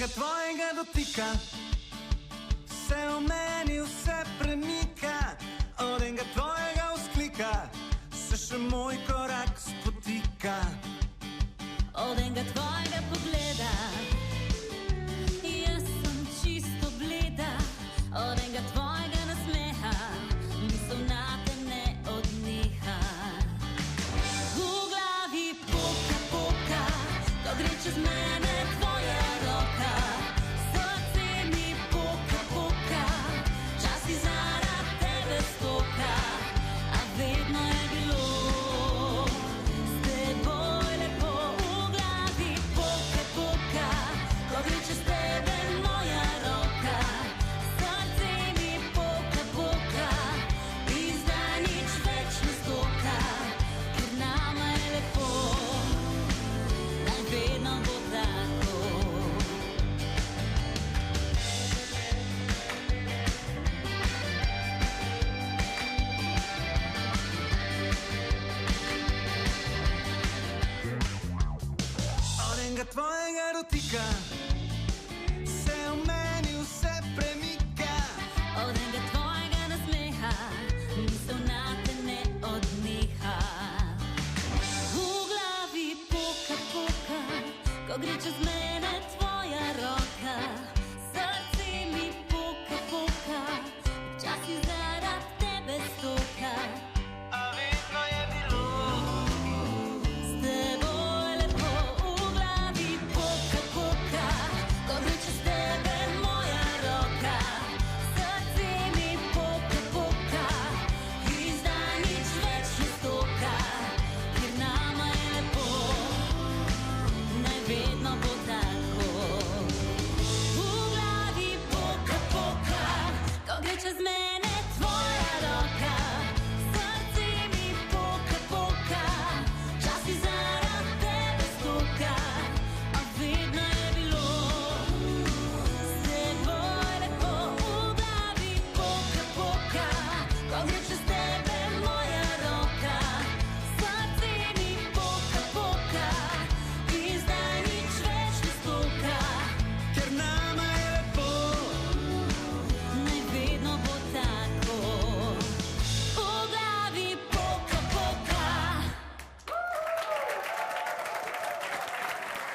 enega tvojega dotika se v meni vse premika, od enega tvojega vzklika se še moj korak spotika. Od enega tvojega pogleda jaz sem čisto bleda, od enega tvojega nasmeha misel nate ne odneha. V glavi poka, poka, ko gre čez mene tvoja roka. Srce mi poka, poka, časi zaradi tebe stoka, a vedno je bilo s teboj lepo. V glavi poka, poka, ko gre čez tebe moja roka. Srce mi poka, poka, in zdaj nič več ne stoka, ker nama je lepo, naj vedno bo tako. Od enega tvojega dotika